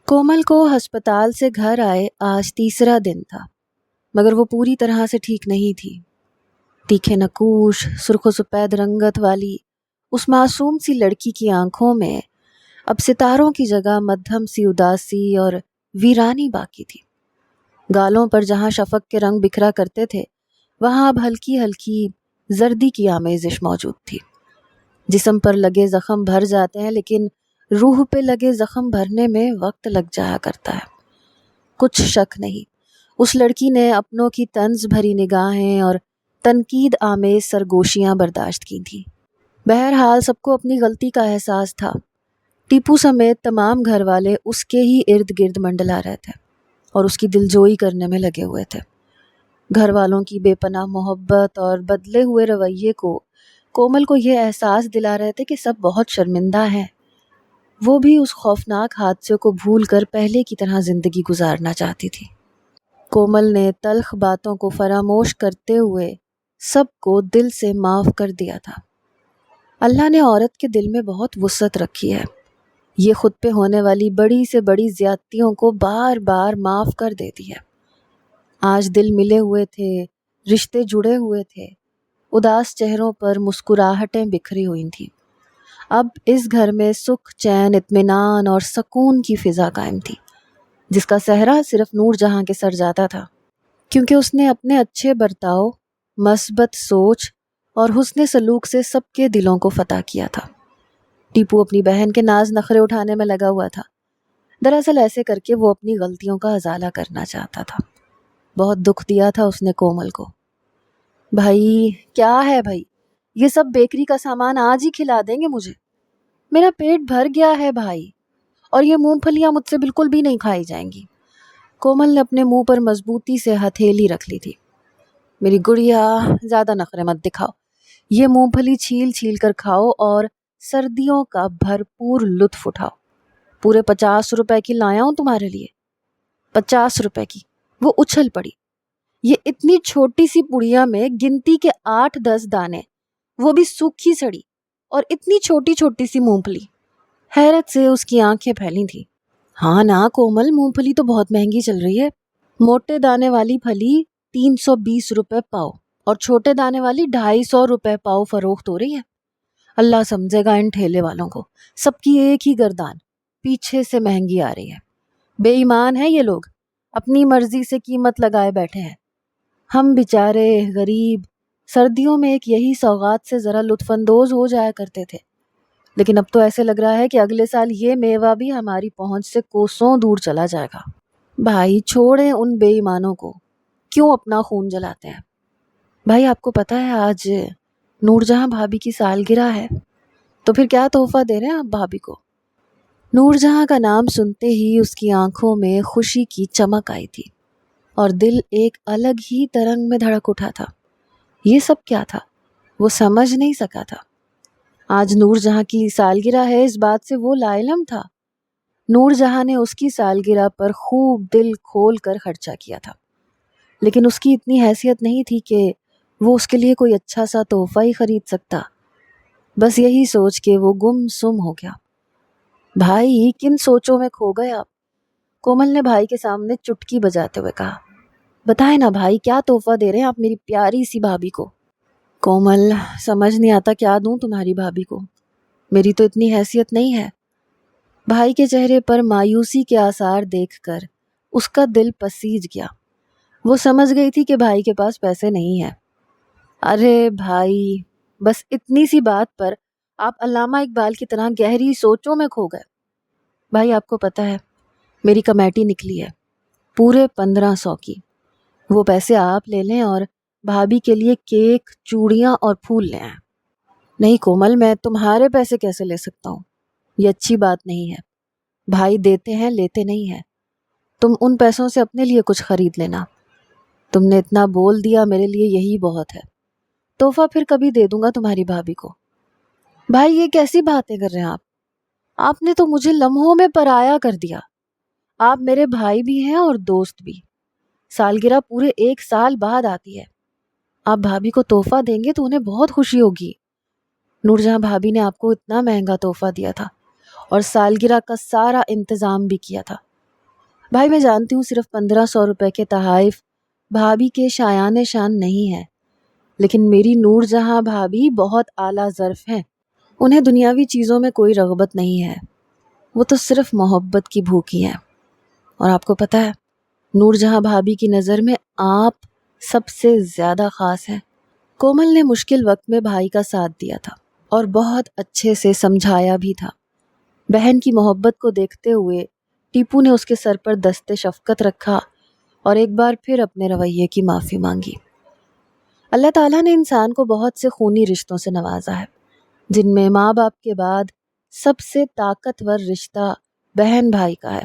کومل کو ہسپتال سے گھر آئے آج تیسرا دن تھا، مگر وہ پوری طرح سے ٹھیک نہیں تھی۔ تیکھے نکوش، سرخ و سفید رنگت والی اس معصوم سی لڑکی کی آنکھوں میں اب ستاروں کی جگہ مدھم سی اداسی اور ویرانی باقی تھی۔ گالوں پر جہاں شفق کے رنگ بکھرا کرتے تھے، وہاں اب ہلکی ہلکی زردی کی آمیزش موجود تھی۔ جسم پر لگے زخم بھر جاتے ہیں، لیکن روح پہ لگے زخم بھرنے میں وقت لگ جایا کرتا ہے۔ کچھ شک نہیں، اس لڑکی نے اپنوں کی طنز بھری نگاہیں اور تنقید آمیز سرگوشیاں برداشت کی تھیں۔ بہرحال سب کو اپنی غلطی کا احساس تھا۔ ٹیپو سمیت تمام گھر والے اس کے ہی ارد گرد منڈلا رہے تھے اور اس کی دلجوئی کرنے میں لگے ہوئے تھے۔ گھر والوں کی بے پناہ محبت اور بدلے ہوئے رویے کو کومل کو یہ احساس دلا رہے تھے کہ سب بہت شرمندہ ہیں۔ وہ بھی اس خوفناک حادثے کو بھول کر پہلے کی طرح زندگی گزارنا چاہتی تھی۔ کومل نے تلخ باتوں کو فراموش کرتے ہوئے سب کو دل سے معاف کر دیا تھا۔ اللہ نے عورت کے دل میں بہت وسعت رکھی ہے۔ یہ خود پہ ہونے والی بڑی سے بڑی زیادتیوں کو بار بار معاف کر دیتی ہے۔ آج دل ملے ہوئے تھے، رشتے جڑے ہوئے تھے، اداس چہروں پر مسکراہٹیں بکھری ہوئی تھیں۔ اب اس گھر میں سکھ، چین، اطمینان اور سکون کی فضا قائم تھی، جس کا صحرا صرف نور جہاں کے سر جاتا تھا، کیونکہ اس نے اپنے اچھے برتاؤ، مثبت سوچ اور حسن سلوک سے سب کے دلوں کو فتح کیا تھا۔ ٹیپو اپنی بہن کے ناز نخرے اٹھانے میں لگا ہوا تھا۔ دراصل ایسے کر کے وہ اپنی غلطیوں کا ازالہ کرنا چاہتا تھا۔ بہت دکھ دیا تھا اس نے کومل کو۔ بھائی کیا ہے بھائی، یہ سب بیکری کا سامان آج ہی کھلا دیں گے مجھے؟ میرا پیٹ بھر گیا ہے بھائی، اور یہ مونگ پھلیاں مجھ سے بالکل بھی نہیں کھائی جائیں گی۔ کومل نے اپنے منہ پر مضبوطی سے ہتھیلی رکھ لی تھی۔ میری گڑیا، زیادہ نخرے مت دکھاؤ، یہ مونگ پھلی چھیل چھیل کر کھاؤ اور سردیوں کا بھرپور لطف اٹھاؤ۔ پورے 50 روپے کی لایا ہوں تمہارے لیے۔ 50 روپے کی؟ وہ اچھل پڑی۔ یہ اتنی چھوٹی سی پڑیا میں گنتی کے 8-10 دانے، وہ بھی سوکھی سڑی، اور اتنی چھوٹی چھوٹی سی مونگ پھلی۔ حیرت سے اس کی آنکھیں پھیلی تھیں۔ ہاں نا کومل، مونگ پھلی تو بہت مہنگی چل رہی ہے۔ موٹے دانے والی پھلی 320 روپے پاؤ اور چھوٹے دانے والی 250 روپے پاؤ فروخت ہو رہی ہے۔ اللہ سمجھے گا ان ٹھیلے والوں کو، سب کی ایک ہی گردان، پیچھے سے مہنگی آ رہی ہے۔ بے ایمان ہیں یہ لوگ، اپنی مرضی سے قیمت لگائے بیٹھے ہیں۔ ہم بیچارے غریب سردیوں میں ایک یہی سوغات سے ذرا لطف اندوز ہو جایا کرتے تھے، لیکن اب تو ایسے لگ رہا ہے کہ اگلے سال یہ میوہ بھی ہماری پہنچ سے کوسوں دور چلا جائے گا۔ بھائی چھوڑیں ان بے ایمانوں کو، کیوں اپنا خون جلاتے ہیں؟ بھائی آپ کو پتہ ہے آج نور جہاں بھابھی کی سالگرہ ہے، تو پھر کیا تحفہ دے رہے ہیں آپ بھابھی کو؟ نور جہاں کا نام سنتے ہی اس کی آنکھوں میں خوشی کی چمک آئی تھی اور دل ایک الگ ہی ترنگ میں دھڑک اٹھا تھا۔ یہ سب کیا تھا؟ وہ سمجھ نہیں سکا تھا۔ آج نور جہاں کی سالگرہ ہے، اس بات سے وہ لا علم تھا۔ نور جہاں نے اس کی سالگرہ پر خوب دل کھول کر خرچہ کیا تھا، لیکن اس کی اتنی حیثیت نہیں تھی کہ وہ اس کے لیے کوئی اچھا سا تحفہ ہی خرید سکتا۔ بس یہی سوچ کے وہ گم سم ہو گیا۔ بھائی کن سوچوں میں کھو گئے آپ؟ کومل نے بھائی کے سامنے چٹکی بجاتے ہوئے کہا۔ بتائے نا بھائی، کیا تحفہ دے رہے ہیں آپ میری پیاری سی بھابھی کو؟ کومل سمجھ نہیں آتا کیا دوں تمہاری بھابھی کو، میری تو اتنی حیثیت نہیں ہے۔ بھائی کے چہرے پر مایوسی کے آثار دیکھ کر اس کا دل پسیج گیا۔ وہ سمجھ گئی تھی کہ بھائی کے پاس پیسے نہیں ہیں۔ ارے بھائی، بس اتنی سی بات پر آپ علامہ اقبال کی طرح گہری سوچوں میں کھو گئے۔ بھائی آپ کو پتہ ہے میری کمیٹی نکلی ہے پورے 1500 کی۔ وہ پیسے آپ لے لیں اور بھابھی کے لیے کیک، چوڑیاں اور پھول لے آئیں۔ نہیں کومل، میں تمہارے پیسے کیسے لے سکتا ہوں؟ یہ اچھی بات نہیں ہے۔ بھائی دیتے ہیں، لیتے نہیں ہیں۔ تم ان پیسوں سے اپنے لیے کچھ خرید لینا۔ تم نے اتنا بول دیا، میرے لیے یہی بہت ہے۔ تحفہ پھر کبھی دے دوں گا تمہاری بھابھی کو۔ بھائی یہ کیسی باتیں کر رہے ہیں آپ نے تو مجھے لمحوں میں پرایا کر دیا۔ آپ میرے بھائی بھی ہیں اور دوست بھی۔ سالگرہ پورے 1 سال بعد آتی ہے، آپ بھابھی کو تحفہ دیں گے تو انہیں بہت خوشی ہوگی۔ نور جہاں بھابھی نے آپ کو اتنا مہنگا تحفہ دیا تھا اور سالگرہ کا سارا انتظام بھی کیا تھا، بھائی میں جانتی ہوں صرف 1500 روپے کے تحائف بھابھی کے شایان شان نہیں ہے، لیکن میری نور جہاں بھابھی بہت اعلیٰ ظرف ہیں۔ انہیں دنیاوی چیزوں میں کوئی رغبت نہیں ہے، وہ تو صرف محبت کی بھوکی ہیں۔ اور آپ کو پتہ ہے نور جہاں بھابھی کی نظر میں آپ سب سے زیادہ خاص ہیں۔ کومل نے مشکل وقت میں بھائی کا ساتھ دیا تھا اور بہت اچھے سے سمجھایا بھی تھا۔ بہن کی محبت کو دیکھتے ہوئے ٹیپو نے اس کے سر پر دست شفقت رکھا اور ایک بار پھر اپنے رویے کی معافی مانگی۔ اللہ تعالیٰ نے انسان کو بہت سے خونی رشتوں سے نوازا ہے، جن میں ماں باپ کے بعد سب سے طاقتور رشتہ بہن بھائی کا ہے۔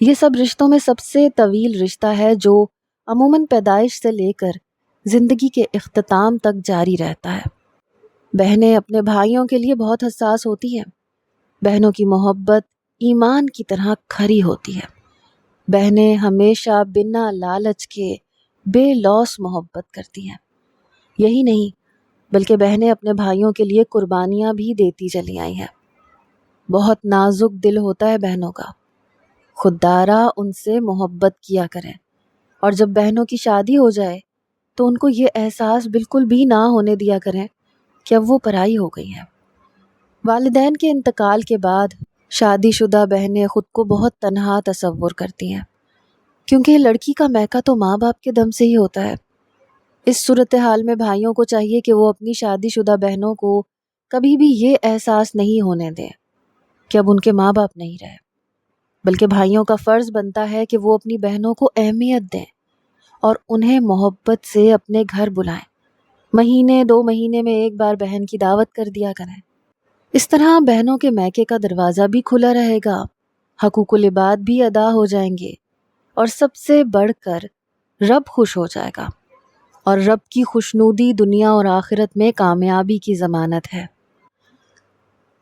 یہ سب رشتوں میں سب سے طویل رشتہ ہے جو عموماً پیدائش سے لے کر زندگی کے اختتام تک جاری رہتا ہے۔ بہنیں اپنے بھائیوں کے لیے بہت حساس ہوتی ہیں۔ بہنوں کی محبت ایمان کی طرح کھری ہوتی ہے۔ بہنیں ہمیشہ بنا لالچ کے بے لوث محبت کرتی ہیں۔ یہی نہیں بلکہ بہنیں اپنے بھائیوں کے لیے قربانیاں بھی دیتی چلی آئی ہیں۔ بہت نازک دل ہوتا ہے بہنوں کا، خوددارا ان سے محبت کیا کریں، اور جب بہنوں کی شادی ہو جائے تو ان کو یہ احساس بالکل بھی نہ ہونے دیا کریں کہ اب وہ پرائی ہو گئی ہیں۔ والدین کے انتقال کے بعد شادی شدہ بہنیں خود کو بہت تنہا تصور کرتی ہیں، کیونکہ لڑکی کا میکا تو ماں باپ کے دم سے ہی ہوتا ہے۔ اس صورتحال میں بھائیوں کو چاہیے کہ وہ اپنی شادی شدہ بہنوں کو کبھی بھی یہ احساس نہیں ہونے دیں کہ اب ان کے ماں باپ نہیں رہے، بلکہ بھائیوں کا فرض بنتا ہے کہ وہ اپنی بہنوں کو اہمیت دیں اور انہیں محبت سے اپنے گھر بلائیں۔ مہینے 2 مہینے میں ایک بار بہن کی دعوت کر دیا کریں۔ اس طرح بہنوں کے میکے کا دروازہ بھی کھلا رہے گا، حقوق العباد بھی ادا ہو جائیں گے، اور سب سے بڑھ کر رب خوش ہو جائے گا، اور رب کی خوشنودی دنیا اور آخرت میں کامیابی کی ضمانت ہے۔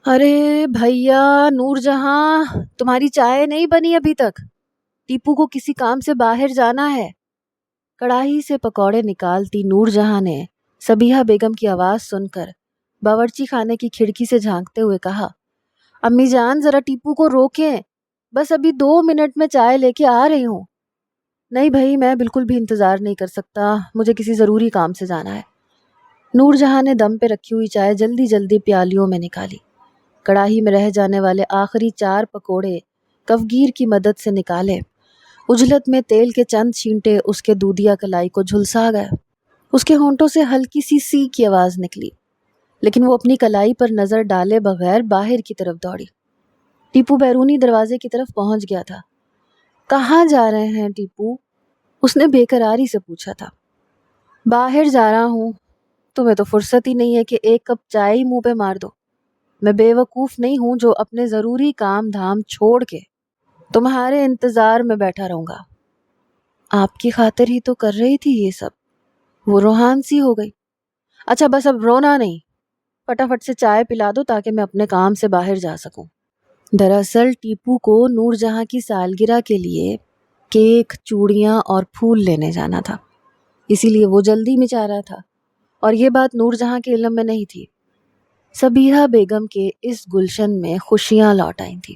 ارے بھیا نور جہاں، تمہاری چائے نہیں بنی ابھی تک؟ ٹیپو کو کسی کام سے باہر جانا ہے۔ کڑاہی سے پکوڑے نکالتی نور جہاں نے صبیحہ بیگم کی آواز سن کر باورچی خانے کی کھڑکی سے جھانکتے ہوئے کہا، امی جان ذرا ٹیپو کو روکیں، بس ابھی 2 منٹ میں چائے لے کے آ رہی ہوں۔ نہیں بھائی، میں بالکل بھی انتظار نہیں کر سکتا، مجھے کسی ضروری کام سے جانا ہے۔ نور جہاں نے دم پہ رکھی ہوئی چائے جلدی جلدی پیالیوں میں نکالی، کڑاہی میں رہ جانے والے آخری 4 پکوڑے کفگیر کی مدد سے نکالے۔ اجلت میں تیل کے چند چھینٹے اس کے دودھیا کلائی کو جھلسا گئے۔ اس کے ہونٹوں سے ہلکی سی سی کی آواز نکلی، لیکن وہ اپنی کلائی پر نظر ڈالے بغیر باہر کی طرف دوڑی۔ ٹیپو بیرونی دروازے کی طرف پہنچ گیا تھا۔ کہاں جا رہے ہیں ٹیپو؟ اس نے بے قراری سے پوچھا تھا۔ باہر جا رہا ہوں، تمہیں تو فرصت ہی نہیں ہے کہ ایک کپ چائے ہی منہ پہ مار دو۔ میں بے وقوف نہیں ہوں جو اپنے ضروری کام دھام چھوڑ کے تمہارے انتظار میں بیٹھا رہوں گا۔ آپ کی خاطر ہی تو کر رہی تھی یہ سب، وہ روحان سی ہو گئی۔ اچھا بس اب رونا نہیں، فٹافٹ سے چائے پلا دو تاکہ میں اپنے کام سے باہر جا سکوں۔ دراصل ٹیپو کو نور جہاں کی سالگرہ کے لیے کیک، چوڑیاں اور پھول لینے جانا تھا، اسی لیے وہ جلدی میں چاہ رہا تھا، اور یہ بات نور جہاں کے علم میں نہیں تھی۔ صبیحہ بیگم کے اس گلشن میں خوشیاں لوٹ آئی تھیں۔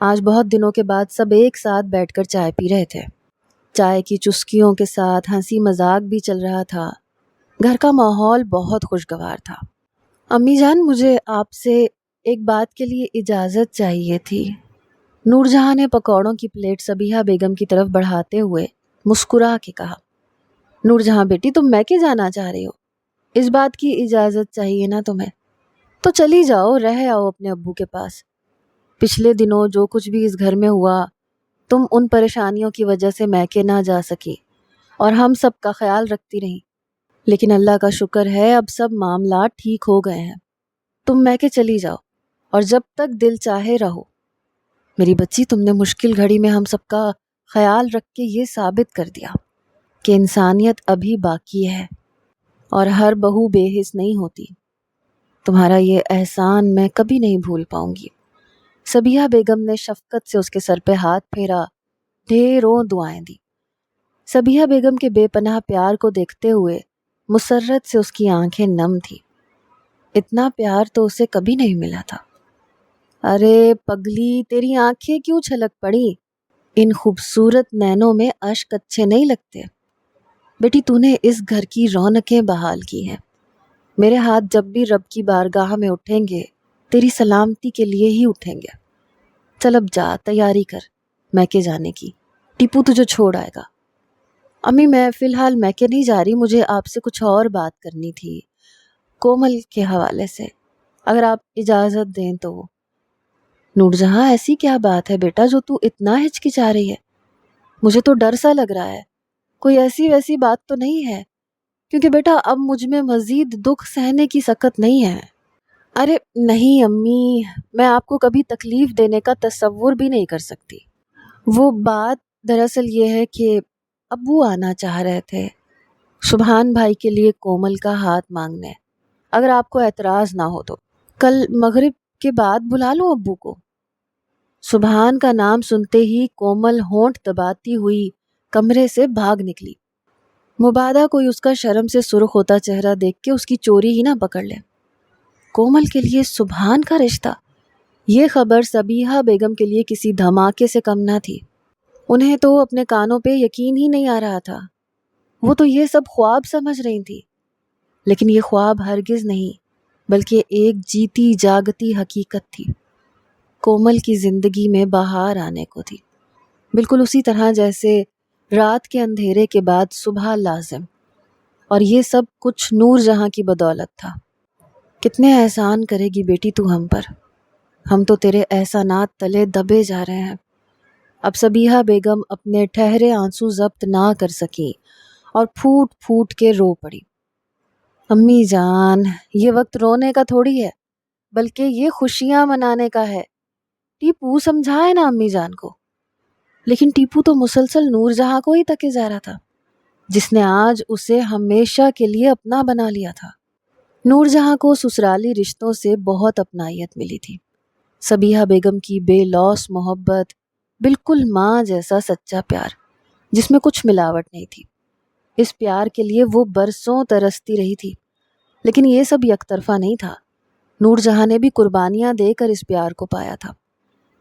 آج بہت دنوں کے بعد سب ایک ساتھ بیٹھ کر چائے پی رہے تھے۔ چائے کی چسکیوں کے ساتھ ہنسی مذاق بھی چل رہا تھا۔ گھر کا ماحول بہت خوشگوار تھا۔ امی جان، مجھے آپ سے ایک بات کے لیے اجازت چاہیے تھی۔ نور جہاں نے پکوڑوں کی پلیٹ صبیحہ بیگم کی طرف بڑھاتے ہوئے مسکرا کے کہا، نور جہاں بیٹی، تم میکے جانا چاہ رہی ہو، اس بات کی اجازت چاہیے نا تمہیں؟ تو چلی جاؤ، رہ آؤ اپنے ابو کے پاس۔ پچھلے دنوں جو کچھ بھی اس گھر میں ہوا، تم ان پریشانیوں کی وجہ سے میکے نہ جا سکی اور ہم سب کا خیال رکھتی رہی، لیکن اللہ کا شکر ہے اب سب معاملات ٹھیک ہو گئے ہیں۔ تم میکے چلی جاؤ اور جب تک دل چاہے رہو۔ میری بچی، تم نے مشکل گھڑی میں ہم سب کا خیال رکھ کے یہ ثابت کر دیا کہ انسانیت ابھی باقی ہے اور ہر بہو بے حس نہیں ہوتی۔ تمہارا یہ احسان میں کبھی نہیں بھول پاؤں گی۔ صبیحہ بیگم نے شفقت سے اس کے سر پہ ہاتھ پھیرا، ڈھیروں دعائیں دی۔ صبیحہ بیگم کے بے پناہ پیار کو دیکھتے ہوئے مسرت سے اس کی آنکھیں نم تھی۔ اتنا پیار تو اسے کبھی نہیں ملا تھا۔ ارے پگلی، تیری آنکھیں کیوں چھلک پڑی؟ ان خوبصورت نینوں میں اشک اچھے نہیں لگتے۔ بیٹی تو نے اس گھر کی رونقیں بحال کی ہیں۔ میرے ہاتھ جب بھی رب کی بارگاہ میں اٹھیں گے تیری سلامتی کے لیے ہی اٹھیں گے۔ چل اب جا تیاری کر میکے جانے کی، ٹیپو تجھے چھوڑ آئے گا۔ امی میں فی الحال میکے نہیں جا رہی، مجھے آپ سے کچھ اور بات کرنی تھی کومل کے حوالے سے، اگر آپ اجازت دیں تو۔ نور جہاں ایسی کیا بات ہے بیٹا جو تو اتنا ہچکچا رہی ہے؟ مجھے تو ڈر سا لگ رہا ہے، کوئی ایسی ویسی بات تو نہیں ہے؟ کیونکہ بیٹا اب مجھ میں مزید دکھ سہنے کی سکت نہیں ہے۔ ارے نہیں امی، میں آپ کو کبھی تکلیف دینے کا تصور بھی نہیں کر سکتی۔ وہ بات دراصل یہ ہے کہ ابو آنا چاہ رہے تھے سبحان بھائی کے لیے کومل کا ہاتھ مانگنے، اگر آپ کو اعتراض نہ ہو تو کل مغرب کے بعد بلا لوں ابو کو۔ سبحان کا نام سنتے ہی کومل ہونٹ دباتی ہوئی کمرے سے بھاگ نکلی، مبادا کوئی اس کا شرم سے سرخ ہوتا چہرہ دیکھ کے اس کی چوری ہی نہ پکڑ لے۔ کومل کے لیے سبحان کا رشتہ، یہ خبر صبیحہ بیگم کے لیے کسی دھماکے سے کم نہ تھی۔ انہیں تو اپنے کانوں پہ یقین ہی نہیں آ رہا تھا، وہ تو یہ سب خواب سمجھ رہی تھی، لیکن یہ خواب ہرگز نہیں بلکہ ایک جیتی جاگتی حقیقت تھی۔ کومل کی زندگی میں بہار آنے کو تھی، بالکل اسی طرح جیسے رات کے اندھیرے کے بعد صبح لازم، اور یہ سب کچھ نور جہاں کی بدولت تھا۔ کتنے احسان کرے گی بیٹی تو ہم پر، ہم تو تیرے احسانات تلے دبے جا رہے ہیں۔ اب صبیحہ بیگم اپنے ٹھہرے آنسو ضبط نہ کر سکی اور پھوٹ پھوٹ کے رو پڑی۔ امی جان، یہ وقت رونے کا تھوڑی ہے بلکہ یہ خوشیاں منانے کا ہے۔ ٹیپو سمجھائے نا امی جان کو۔ لیکن ٹیپو تو مسلسل نور جہاں کو ہی تکے جا رہا تھا، جس نے آج اسے ہمیشہ کے لیے اپنا بنا لیا تھا۔ نور جہاں کو سسرالی رشتوں سے بہت اپنائیت ملی تھی۔ صبیحہ بیگم کی بے لوث محبت، بالکل ماں جیسا سچا پیار جس میں کچھ ملاوٹ نہیں تھی، اس پیار کے لیے وہ برسوں ترستی رہی تھی، لیکن یہ سب یک طرفہ نہیں تھا۔ نور جہاں نے بھی قربانیاں دے کر اس پیار کو پایا تھا،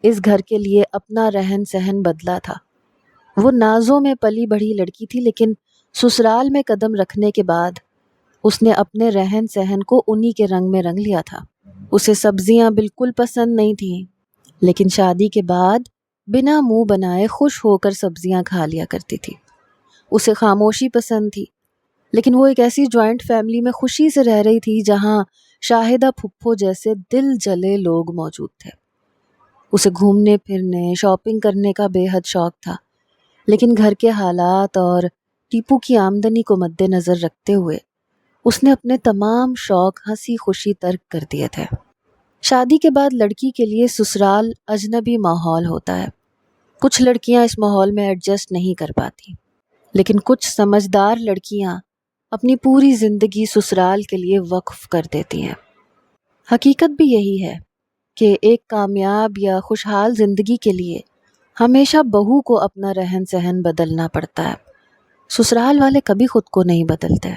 اس گھر کے لیے اپنا رہن سہن بدلا تھا۔ وہ نازوں میں پلی بڑھی لڑکی تھی، لیکن سسرال میں قدم رکھنے کے بعد اس نے اپنے رہن سہن کو انہی کے رنگ میں رنگ لیا تھا۔ اسے سبزیاں بالکل پسند نہیں تھیں، لیکن شادی کے بعد بنا منہ بنائے خوش ہو کر سبزیاں کھا لیا کرتی تھی۔ اسے خاموشی پسند تھی، لیکن وہ ایک ایسی جوائنٹ فیملی میں خوشی سے رہ رہی تھی جہاں شاہدہ پھپھو جیسے دل جلے لوگ موجود تھے۔ اسے گھومنے پھرنے، شاپنگ کرنے کا بے حد شوق تھا، لیکن گھر کے حالات اور ٹیپو کی آمدنی کو مد نظر رکھتے ہوئے اس نے اپنے تمام شوق ہنسی خوشی ترک کر دیے تھے۔ شادی کے بعد لڑکی کے لیے سسرال اجنبی ماحول ہوتا ہے، کچھ لڑکیاں اس ماحول میں ایڈجسٹ نہیں کر پاتی، لیکن کچھ سمجھدار لڑکیاں اپنی پوری زندگی سسرال کے لیے وقف کر دیتی ہیں۔ حقیقت بھی یہی ہے کہ ایک کامیاب یا خوشحال زندگی کے لیے ہمیشہ بہو کو اپنا رہن سہن بدلنا پڑتا ہے، سسرال والے کبھی خود کو نہیں بدلتے۔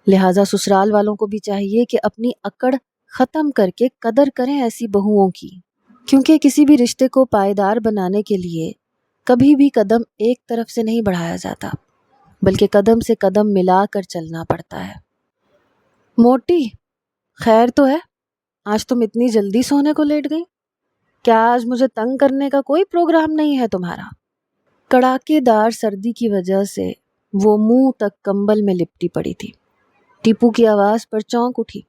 لہٰذا سسرال والوں کو بھی چاہیے کہ اپنی اکڑ ختم کر کے قدر کریں ایسی بہوؤں کی، کیونکہ کسی بھی رشتے کو پائیدار بنانے کے لیے کبھی بھی قدم ایک طرف سے نہیں بڑھایا جاتا، بلکہ قدم سے قدم ملا کر چلنا پڑتا ہے۔ موٹی، خیر تو ہے؟ آج تم اتنی جلدی سونے کو لیٹ گئی؟ کیا آج مجھے تنگ کرنے کا کوئی پروگرام نہیں ہے تمہارا؟ کڑاکے دار سردی کی وجہ سے وہ منہ تک کمبل میں لپٹی پڑی تھی۔ ٹیپو کی آواز پر چونک اٹھی۔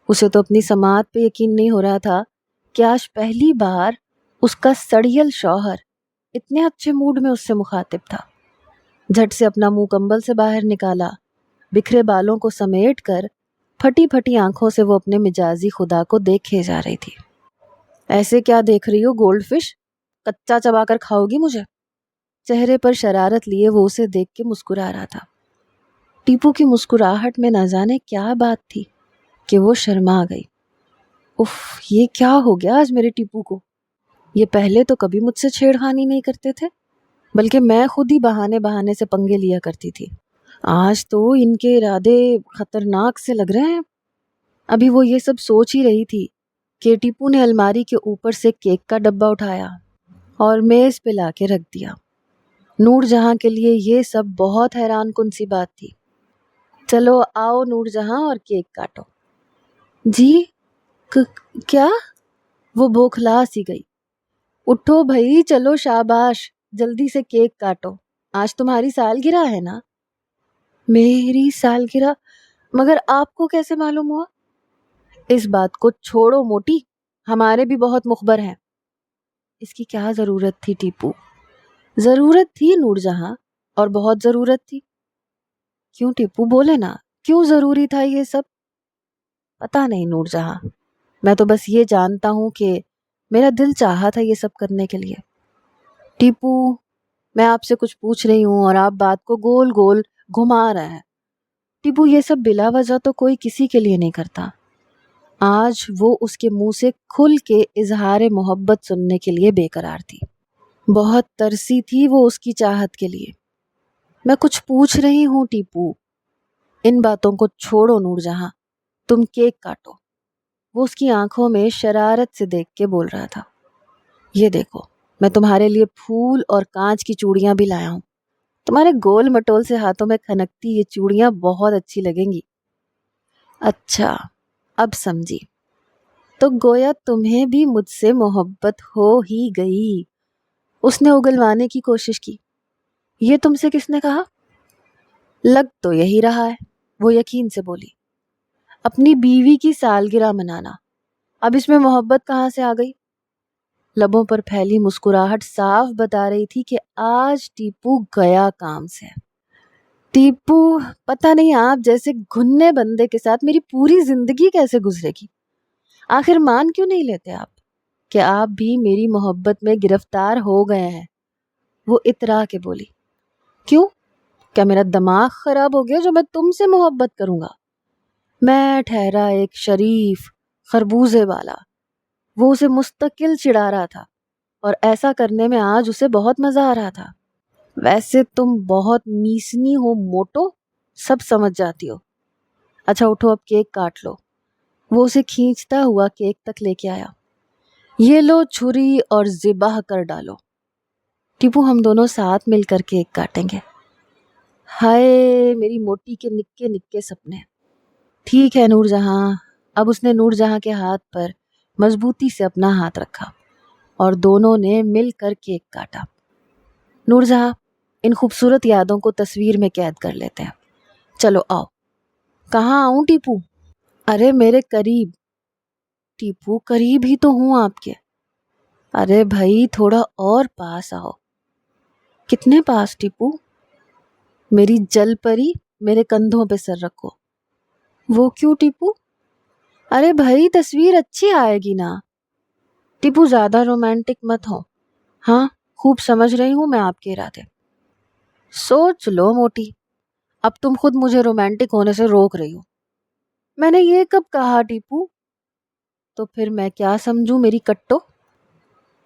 اسے تو اپنی سماعت پہ یقین نہیں ہو رہا تھا کہ آج پہلی بار اس کا سڑیل شوہر اتنے اچھے موڈ میں اس سے مخاطب تھا۔ جھٹ سے اپنا منہ کمبل سے باہر نکالا، بکھرے بالوں کو سمیٹ کر پھٹی پھٹی آنکھوں سے وہ اپنے مجازی خدا کو دیکھے جا رہی تھی۔ ایسے کیا دیکھ رہی ہو گولڈ فش؟ کچا چبا کر کھاؤ گی مجھے؟ چہرے پر شرارت لیے وہ اسے دیکھ کے مسکرا رہا تھا۔ ٹیپو کی مسکراہٹ میں نہ جانے کیا بات تھی کہ وہ شرما گئی۔ اف، یہ کیا ہو گیا آج میرے ٹیپو کو؟ یہ پہلے تو کبھی مجھ سے چھیڑخانی نہیں کرتے تھے، بلکہ میں خود ہی بہانے بہانے سے پنگے لیا کرتی تھی۔ آج تو ان کے ارادے خطرناک سے لگ رہے ہیں۔ ابھی وہ یہ سب سوچ ہی رہی تھی کہ ٹیپو نے الماری کے اوپر سے کیک کا ڈبہ اٹھایا اور میز پہ لا کے رکھ دیا۔ نور جہاں کے لیے یہ سب بہت حیران کن سی بات تھی۔ چلو آؤ نور جہاں اور کیک کاٹو۔ جی کیا؟ وہ بوکھلا سی گئی۔ اٹھو بھائی، چلو شاباش، جلدی سے کیک کاٹو، آج تمہاری سالگرہ ہے نا؟ میری سالگرہ؟ مگر آپ کو کیسے معلوم ہوا؟ اس بات کو چھوڑو موٹی، ہمارے بھی بہت مخبر ہیں۔ اس کی کیا ضرورت تھی ٹیپو؟ ضرورت تھی نور جہاں، اور بہت ضرورت تھی۔ کیوں ٹیپو بولے نا، کیوں ضروری تھا یہ سب؟ پتا نہیں نور جہاں، میں تو بس یہ جانتا ہوں کہ میرا دل چاہا تھا یہ سب کرنے کے لیے۔ ٹیپو، میں آپ سے کچھ پوچھ رہی ہوں اور آپ بات کو گول گول گھما رہا ہے۔ ٹیپو، یہ سب بلا وجہ تو کوئی کسی کے لیے نہیں کرتا۔ آج وہ اس کے منہ سے کھل کے اظہار محبت سننے کے لیے بے قرار تھی۔ بہت ترسی تھی وہ اس کی چاہت کے لیے۔ میں کچھ پوچھ رہی ہوں ٹیپو، ان باتوں کو چھوڑو نور جہاں، تم کیک کاٹو۔ وہ اس کی آنکھوں میں شرارت سے دیکھ کے بول رہا تھا۔ یہ دیکھو، میں تمہارے لیے پھول اور کانچ کی چوڑیاں بھی لایا ہوں، تمہارے گول مٹول سے ہاتھوں میں کھنکتی یہ چوڑیاں بہت اچھی لگیں گی۔ اچھا، اب سمجھی، تو گویا تمہیں بھی مجھ سے محبت ہو ہی گئی۔ اس نے اگلوانے کی کوشش کی۔ یہ تم سے کس نے کہا؟ لگ تو یہی رہا ہے، وہ یقین سے بولی۔ اپنی بیوی کی سالگرہ منانا، اب اس میں محبت کہاں سے آ گئی؟ لبوں پر پھیلی مسکراہٹ صاف بتا رہی تھی کہ آج ٹیپو گیا کام سے۔ ٹیپو، پتہ نہیں آپ جیسے گھنے بندے کے ساتھ میری پوری زندگی کیسے گزرے گی؟ آخر مان کیوں نہیں لیتے آپ کہ آپ بھی میری محبت میں گرفتار ہو گئے ہیں؟ وہ اترا کے بولی۔ کیوں؟ کیا میرا دماغ خراب ہو گیا جو میں تم سے محبت کروں گا؟ میں ٹھہرا ایک شریف خربوزے والا، وہ اسے مستقل چڑھا رہا تھا، اور ایسا کرنے میں آج اسے بہت مزہ آ رہا تھا۔ ویسے تم بہت میسنی ہو موٹو، سب سمجھ جاتی ہو۔ اچھا اٹھو، اب کیک کاٹ لو۔ وہ اسے کھینچتا ہوا کیک تک لے کے آیا۔ یہ لو چھری اور ذبح کر ڈالو۔ ٹیپو، ہم دونوں ساتھ مل کر کیک کاٹیں گے۔ ہائے میری موٹی کے نکے نکے سپنے۔ ٹھیک ہے نور جہاں۔ اب اس نے نور جہاں کے ہاتھ پر مضبوطی سے اپنا ہاتھ رکھا اور دونوں نے مل کر کیک کاٹا۔ نور جہاں، ان خوبصورت یادوں کو تصویر میں قید کر لیتے ہیں۔ چلو آؤ۔ کہاں آؤں ٹیپو؟ ارے میرے قریب۔ ٹیپو، قریب ہی تو ہوں آپ کے۔ ارے بھائی تھوڑا اور پاس آؤ۔ کتنے پاس ٹیپو؟ میری جل پری، میرے کندھوں پہ سر رکھو۔ وہ کیوں ٹیپو؟ ارے بھائی تصویر اچھی آئے گی نا۔ ٹیپو، زیادہ رومانٹک مت ہو۔ ہاں خوب سمجھ رہی ہوں میں آپ کے ارادے۔ سوچ لو موٹی، اب تم خود مجھے رومانٹک ہونے سے روک رہی ہو۔ میں نے یہ کب کہا ٹیپو؟ تو پھر میں کیا سمجھوں میری کٹو؟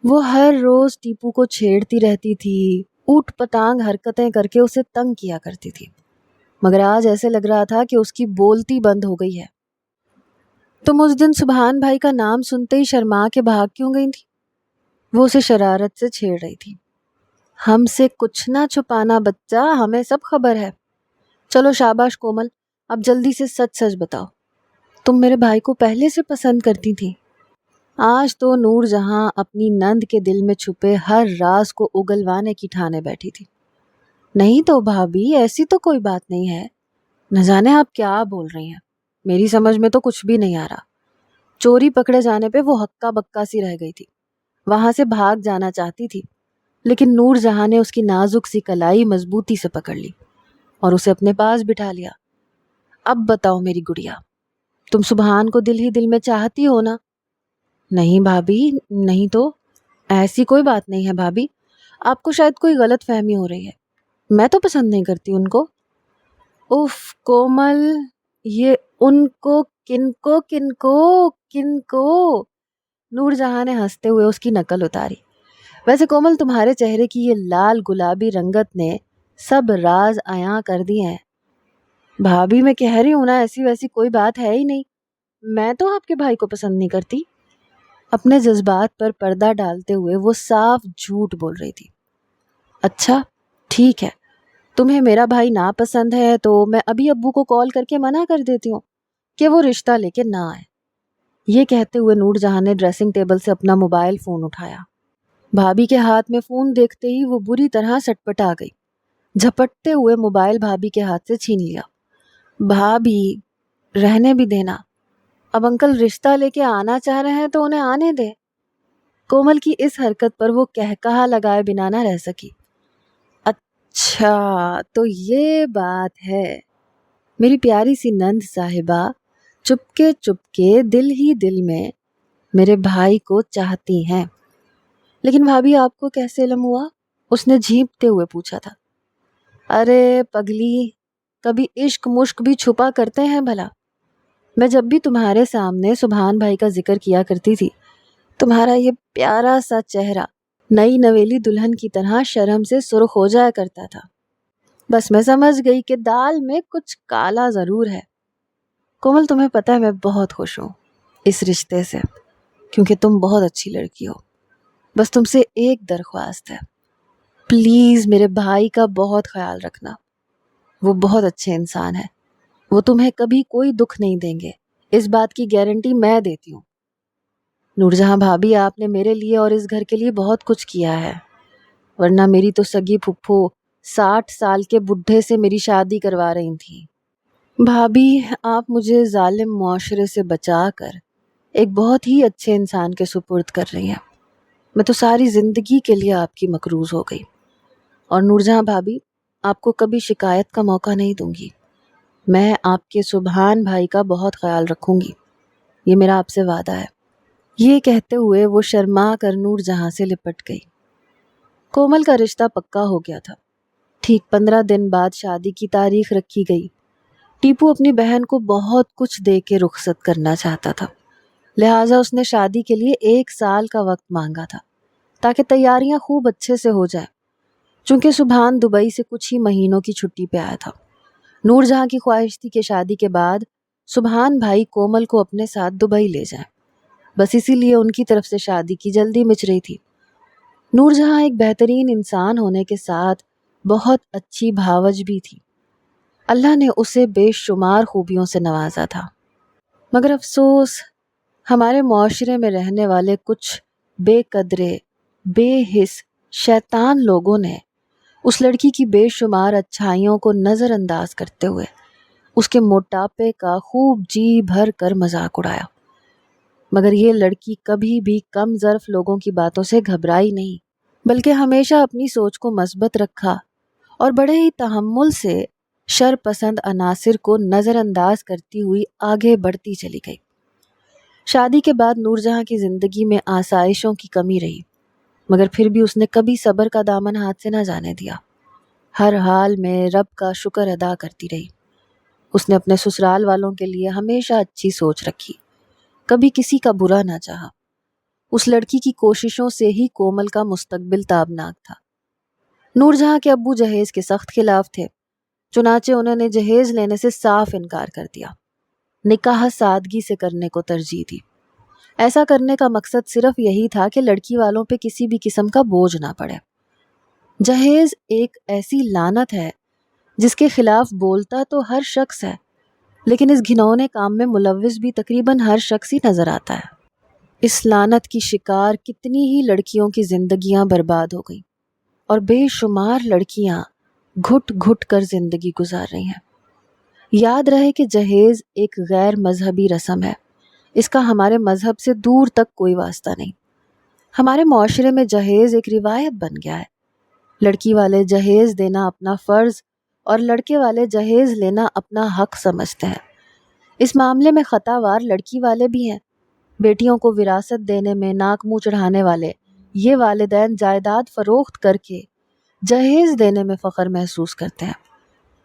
وہ ہر روز ٹیپو کو چھیڑتی رہتی تھی، اوٹ پتانگ حرکتیں کر کے اسے تنگ کیا کرتی تھی، مگر آج ایسے لگ رہا تھا کہ اس کی بولتی بند ہو گئی ہے۔ تم اس دن سبحان بھائی کا نام سنتے ہی شرما کے بھاگ کیوں گئی تھی؟ وہ اسے شرارت سے چھیڑ رہی تھی۔ ہم سے کچھ نہ چھپانا بچہ، ہمیں سب خبر ہے۔ چلو شاباش کومل، اب جلدی سے سچ سچ بتاؤ، تم میرے بھائی کو پہلے سے پسند کرتی تھی؟ آج تو نور جہاں اپنی نند کے دل میں چھپے ہر راز کو اگلوانے کی ٹھانے بیٹھی تھی۔ نہیں تو بھابھی، ایسی تو کوئی بات نہیں ہے، نہ جانے آپ کیا بول رہی ہیں، میری سمجھ میں تو کچھ بھی نہیں آ رہا۔ چوری پکڑے جانے پہ وہ ہکا بکا سی رہ گئی تھی، وہاں سے بھاگ جانا چاہتی تھی، لیکن نور جہاں نے اس کی نازک سی کلائی مضبوطی سے پکڑ لی اور اسے اپنے پاس بٹھا لیا۔ اب بتاؤ میری گڑیا، تم سبحان کو دل ہی دل میں چاہتی ہو نا؟ نہیں بھابھی، نہیں تو ایسی کوئی بات نہیں ہے بھابھی، آپ کو شاید کوئی غلط فہمی ہو رہی ہے، میں تو پسند نہیں کرتی ان کو۔ اف کومل، یہ ان کو کن کو کن کو کن کو؟ نور جہاں نے ہنستے ہوئے اس کی نقل اتاری۔ ویسے کومل، تمہارے چہرے کی یہ لال گلابی رنگت نے سب راز عیاں کر دیے ہیں۔ بھابھی میں کہہ رہی ہوں نا، ایسی ویسی کوئی بات ہے ہی نہیں، میں تو آپ کے بھائی کو پسند نہیں کرتی۔ اپنے جذبات پر پردہ ڈالتے ہوئے وہ صاف جھوٹ بول رہی تھی۔ اچھا، ٹھیک ہے، تمہیں میرا بھائی ناپسند ہے تو میں ابھی ابو کو کال کر کے منع کر دیتی ہوں کہ وہ رشتہ لے کے نہ آئے۔ یہ کہتے ہوئے نور جہاں نے ڈریسنگ ٹیبل سے اپنا موبائل فون اٹھایا۔ بھابھی کے ہاتھ میں فون دیکھتے ہی وہ بری طرح سٹپٹا گئی۔ جھپٹتے ہوئے موبائل بھابھی کے ہاتھ سے چھین لیا۔ بھابھی، رہنے بھی دینا، اب انکل رشتہ لے کے آنا چاہ رہے ہیں تو انہیں آنے دے۔ کومل کی اس حرکت پر وہ کہا لگائے بنا نہ رہ سکی۔ اچھا تو یہ بات ہے، میری پیاری سی نند صاحبہ چپکے دل ہی دل میں میرے بھائی کو چاہتی ہیں۔ لیکن بھابھی آپ کو کیسے علم ہوا؟ اس نے جھینپتے ہوئے پوچھا تھا۔ ارے پگلی، کبھی عشق مشق بھی چھپا کرتے ہیں بھلا۔ میں جب بھی تمہارے سامنے سبحان بھائی کا ذکر کیا کرتی تھی، تمہارا یہ پیارا سا چہرہ نئی نویلی دلہن کی طرح شرم سے سرخ ہو جایا کرتا تھا۔ بس میں سمجھ گئی کہ دال میں کچھ کالا ضرور ہے۔ کومل، تمہیں پتہ ہے میں بہت خوش ہوں اس رشتے سے، کیونکہ تم بہت اچھی لڑکی ہو۔ بس تم سے ایک درخواست ہے، پلیز میرے بھائی کا بہت خیال رکھنا۔ وہ بہت اچھے انسان ہیں، وہ تمہیں کبھی کوئی دکھ نہیں دیں گے، اس بات کی گارنٹی میں دیتی ہوں۔ نور جہاں بھابھی، آپ نے میرے لیے اور اس گھر کے لیے بہت کچھ کیا ہے، ورنہ میری تو سگی پھپھو 60 سال کے بڈھے سے میری شادی کروا رہی تھیں۔ بھابھی، آپ مجھے ظالم معاشرے سے بچا کر ایک بہت ہی اچھے انسان کے سپرد کر رہی ہیں۔ میں تو ساری زندگی کے لیے آپ کی مقروض ہو گئی، اور نور جہاں بھابھی، آپ کو کبھی شکایت کا موقع نہیں دوں گی۔ میں آپ کے سبحان بھائی کا بہت خیال رکھوں گی، یہ میرا آپ سے وعدہ ہے۔ یہ کہتے ہوئے وہ شرما کر نور جہاں سے لپٹ گئی۔ کومل کا رشتہ پکا ہو گیا تھا۔ ٹھیک 15 دن بعد شادی کی تاریخ رکھی گئی۔ ٹیپو اپنی بہن کو بہت کچھ دے کے رخصت کرنا چاہتا تھا، لہٰذا اس نے شادی کے لیے 1 سال کا وقت مانگا تھا تاکہ تیاریاں خوب اچھے سے ہو جائیں۔ چونکہ سبحان دبئی سے کچھ ہی مہینوں کی چھٹی پہ آیا تھا، نور جہاں کی خواہش تھی کہ شادی کے بعد سبحان بھائی کومل کو اپنے ساتھ دبئی لے جائیں۔ بس اسی لیے ان کی طرف سے شادی کی جلدی مچ رہی تھی۔ نور جہاں ایک بہترین انسان ہونے کے ساتھ بہت اچھی بھاوج بھی تھی۔ اللہ نے اسے بے شمار خوبیوں سے نوازا تھا، مگر افسوس ہمارے معاشرے میں رہنے والے کچھ بے قدرے، بے حس شیطان لوگوں نے اس لڑکی کی بے شمار اچھائیوں کو نظر انداز کرتے ہوئے اس کے موٹاپے کا خوب جی بھر کر مذاق اڑایا۔ مگر یہ لڑکی کبھی بھی کم ظرف لوگوں کی باتوں سے گھبرائی نہیں، بلکہ ہمیشہ اپنی سوچ کو مثبت رکھا اور بڑے ہی تحمل سے شر پسند عناصر کو نظر انداز کرتی ہوئی آگے بڑھتی چلی گئی۔ شادی کے بعد نور جہاں کی زندگی میں آسائشوں کی کمی رہی، مگر پھر بھی اس نے کبھی صبر کا دامن ہاتھ سے نہ جانے دیا۔ ہر حال میں رب کا شکر ادا کرتی رہی۔ اس نے اپنے سسرال والوں کے لیے ہمیشہ اچھی سوچ رکھی، کبھی کسی کا برا نہ چاہا۔ اس لڑکی کی کوششوں سے ہی کومل کا مستقبل تابناک تھا۔ نور جہاں کے ابو جہیز کے سخت خلاف تھے، چنانچہ انہوں نے جہیز لینے سے صاف انکار کر دیا۔ نکاح سادگی سے کرنے کو ترجیح دی۔ ایسا کرنے کا مقصد صرف یہی تھا کہ لڑکی والوں پہ کسی بھی قسم کا بوجھ نہ پڑے۔ جہیز ایک ایسی لعنت ہے جس کے خلاف بولتا تو ہر شخص ہے، لیکن اس گھنونے کام میں ملوث بھی تقریباً ہر شخص ہی نظر آتا ہے۔ اس لعنت کی شکار کتنی ہی لڑکیوں کی زندگیاں برباد ہو گئیں، اور بے شمار لڑکیاں گھٹ گھٹ کر زندگی گزار رہی ہیں۔ یاد رہے کہ جہیز ایک غیر مذہبی رسم ہے، اس کا ہمارے مذہب سے دور تک کوئی واسطہ نہیں۔ ہمارے معاشرے میں جہیز ایک روایت بن گیا ہے۔ لڑکی والے جہیز دینا اپنا فرض اور لڑکے والے جہیز لینا اپنا حق سمجھتے ہیں۔ اس معاملے میں خطا وار لڑکی والے بھی ہیں۔ بیٹیوں کو وراثت دینے میں ناک منہ چڑھانے والے یہ والدین جائیداد فروخت کر کے جہیز دینے میں فخر محسوس کرتے ہیں،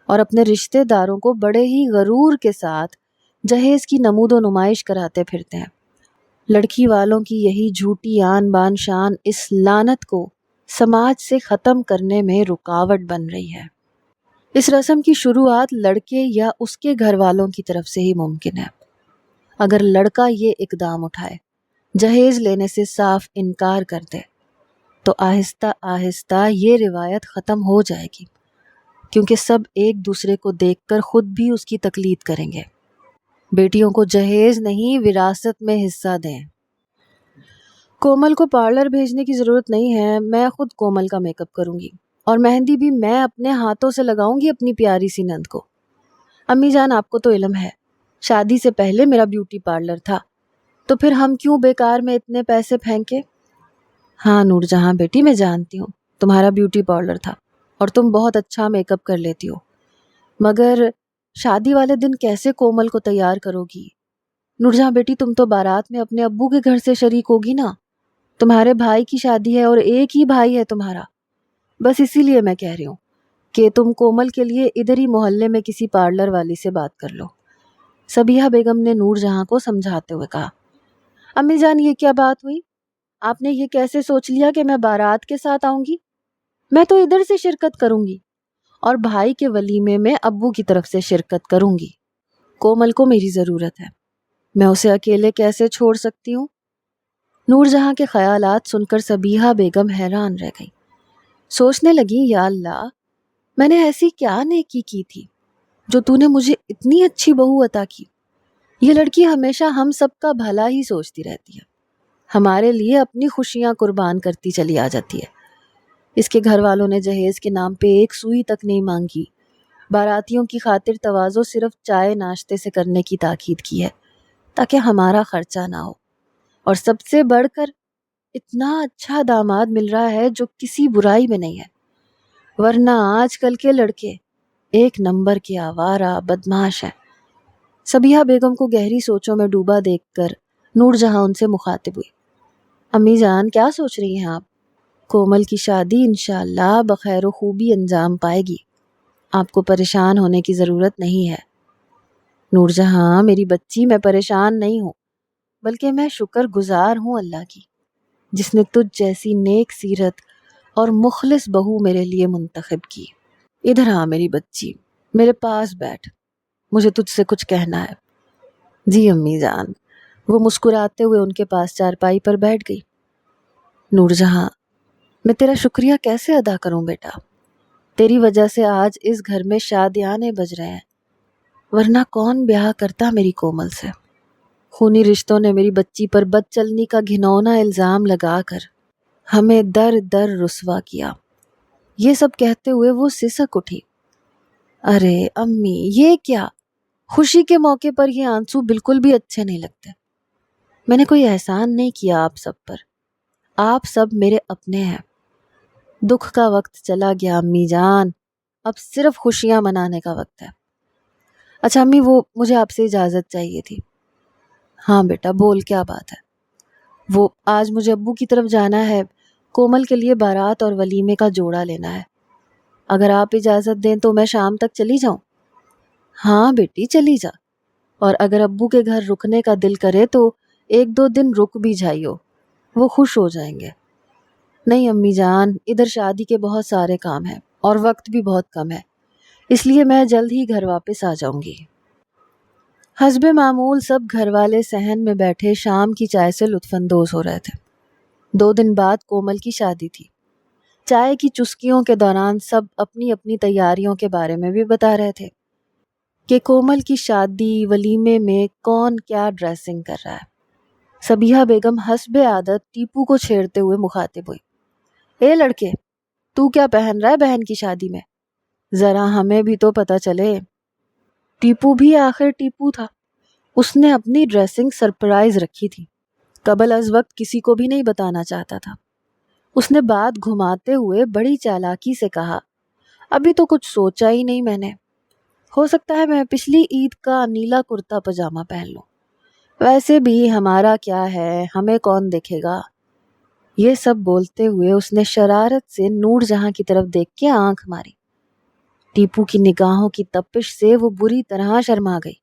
اور اپنے رشتہ داروں کو بڑے ہی غرور کے ساتھ جہیز کی نمود و نمائش کراتے پھرتے ہیں۔ لڑکی والوں کی یہی جھوٹی آن بان شان اس لعنت کو سماج سے ختم کرنے میں رکاوٹ بن رہی ہے۔ اس رسم کی شروعات لڑکے یا اس کے گھر والوں کی طرف سے ہی ممکن ہے۔ اگر لڑکا یہ اقدام اٹھائے، جہیز لینے سے صاف انکار کر دے، تو آہستہ آہستہ یہ روایت ختم ہو جائے گی، کیونکہ سب ایک دوسرے کو دیکھ کر خود بھی اس کی تقلید کریں گے۔ بیٹیوں کو جہیز نہیں، وراثت میں حصہ دیں۔ کومل کو پارلر بھیجنے کی ضرورت نہیں ہے، میں خود کومل کا میک اپ کروں گی، اور مہندی بھی میں اپنے ہاتھوں سے لگاؤں گی اپنی پیاری سی نند کو۔ امی جان، آپ کو تو علم ہے، شادی سے پہلے میرا بیوٹی پارلر تھا، تو پھر ہم کیوں بیکار میں اتنے پیسے پھینکے؟ ہاں نور جہاں بیٹی، میں جانتی ہوں تمہارا بیوٹی پارلر تھا اور تم بہت اچھا میک اپ کر لیتی ہو، مگر شادی والے دن کیسے کومل کو تیار کرو گی؟ نور جہاں بیٹی، تم تو بارات میں اپنے ابو کے گھر سے شریک ہوگی نا، تمہارے بھائی کی شادی ہے اور ایک ہی بھائی ہے تمہارا۔ بس اسی لیے میں کہہ رہی ہوں کہ تم کومل کے لیے ادھر ہی محلے میں کسی پارلر والی سے بات کر لو، سبیہہ بیگم نے نور جہاں کو سمجھاتے ہوئے کہا۔ امی جان، یہ کیا بات ہوئی؟ آپ نے یہ کیسے سوچ لیا کہ میں بارات کے ساتھ آؤں گی؟ میں تو ادھر سے شرکت کروں گی، اور بھائی کے ولیمے میں ابو کی طرف سے شرکت کروں گی۔ کومل کو میری ضرورت ہے، میں اسے اکیلے کیسے چھوڑ سکتی ہوں؟ نور جہاں کے خیالات سن کر سبیہہ بیگم حیران رہ گئی، سوچنے لگی، یا اللہ، میں نے ایسی کیا نیکی کی تھی جو تو نے مجھے اتنی اچھی بہو عطا کی؟ یہ لڑکی ہمیشہ ہم سب کا بھلا ہی سوچتی رہتی ہے، ہمارے لیے اپنی خوشیاں قربان کرتی چلی آ جاتی ہے۔ اس کے گھر والوں نے جہیز کے نام پہ ایک سوئی تک نہیں مانگی، باراتیوں کی خاطر تواضع صرف چائے ناشتے سے کرنے کی تاکید کی ہے تاکہ ہمارا خرچہ نہ ہو، اور سب سے بڑھ کر اتنا اچھا داماد مل رہا ہے جو کسی برائی میں نہیں ہے، ورنہ آج کل کے لڑکے ایک نمبر کے آوارہ بدماش ہیں۔ سبیہہ بیگم کو گہری سوچوں میں ڈوبا دیکھ کر نور جہاں ان سے مخاطب ہوئی۔ امی جان، کیا سوچ رہی ہیں آپ؟ کومل کی شادی انشاءاللہ بخیر و خوبی انجام پائے گی، آپ کو پریشان ہونے کی ضرورت نہیں ہے۔ نور جہاں میری بچی، میں پریشان نہیں ہوں، بلکہ میں شکر گزار ہوں اللہ کی، جس نے تجھ جیسی نیک سیرت اور مخلص بہو میرے لیے منتخب کی۔ ادھر آ میری بچی، میرے پاس بیٹھ، مجھے تجھ سے کچھ کہنا ہے۔ جی امی جان، وہ مسکراتے ہوئے ان کے پاس چارپائی پر بیٹھ گئی۔ نور جہاں، میں تیرا شکریہ کیسے ادا کروں بیٹا؟ تیری وجہ سے آج اس گھر میں شادیانے بج رہے ہیں، ورنہ کون بیاہ کرتا میری کومل سے؟ خونی رشتوں نے میری بچی پر بد چلنی کا گھنونا الزام لگا کر ہمیں در در رسوا کیا۔ یہ سب کہتے ہوئے وہ سسک اٹھی۔ ارے امی، یہ کیا؟ خوشی کے موقع پر یہ آنسو بالکل بھی اچھے نہیں لگتے۔ میں نے کوئی احسان نہیں کیا آپ سب پر، آپ سب میرے اپنے ہیں۔ دکھ کا وقت چلا گیا امی جان، اب صرف خوشیاں منانے کا وقت ہے۔ اچھا امی، وہ مجھے آپ سے اجازت چاہیے تھی۔ ہاں بیٹا، بول، کیا بات ہے؟ وہ آج مجھے ابو کی طرف جانا ہے، کومل کے لیے بارات اور ولیمے کا جوڑا لینا ہے، اگر آپ اجازت دیں تو میں شام تک چلی جاؤں؟ ہاں بیٹی، چلی جا، اور اگر ابو کے گھر رکنے کا دل کرے تو ایک دو دن رک بھی جائیو، وہ خوش ہو جائیں گے۔ نہیں امی جان، ادھر شادی کے بہت سارے کام ہیں اور وقت بھی بہت کم ہے، اس لیے میں جلد ہی گھر واپس آ جاؤں گی۔ حسب معمول سب گھر والے صحن میں بیٹھے شام کی چائے سے لطف اندوز ہو رہے تھے۔ 2 دن بعد کومل کی شادی تھی۔ چائے کی چسکیوں کے دوران سب اپنی اپنی تیاریوں کے بارے میں بھی بتا رہے تھے کہ کومل کی شادی ولیمے میں کون کیا ڈریسنگ کر رہا ہے۔ سبیہہ بیگم حسب عادت ٹیپو کو چھیڑتے ہوئے مخاطب ہوئی۔ اے لڑکے، تو کیا پہن رہا ہے بہن کی شادی میں؟ ذرا ہمیں بھی تو پتہ چلے۔ ٹیپو بھی آخر ٹیپو تھا، اس نے اپنی ڈریسنگ سرپرائز رکھی تھی، قبل از وقت کسی کو بھی نہیں بتانا چاہتا تھا۔ اس نے بات گھماتے ہوئے بڑی چالاکی سے کہا، ابھی تو کچھ سوچا ہی نہیں میں نے، ہو سکتا ہے میں پچھلی عید کا نیلا کرتا پجامہ پہن لوں، ویسے بھی ہمارا کیا ہے، ہمیں کون دیکھے گا۔ یہ سب بولتے ہوئے اس نے شرارت سے نور جہاں کی طرف دیکھ کے آنکھ ماری۔ ٹیپو کی نگاہوں کی تپش سے وہ بری طرح شرما گئی۔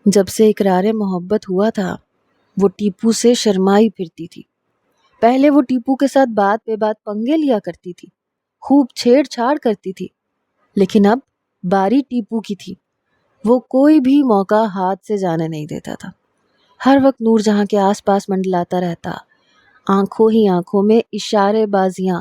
جب سے اقرار محبت ہوا تھا وہ ٹیپو سے شرمائی پھرتی تھی۔ پہلے وہ ٹیپو کے ساتھ بات پہ بات پنگے لیا کرتی تھی، خوب چھیڑ چھاڑ کرتی تھی، لیکن اب باری ٹیپو کی تھی، وہ کوئی بھی موقع ہاتھ سے جانے نہیں دیتا تھا، ہر وقت نور جہاں کے آس پاس منڈلاتا رہتا، آنکھوں ہی آنکھوں میں اشارے بازیاں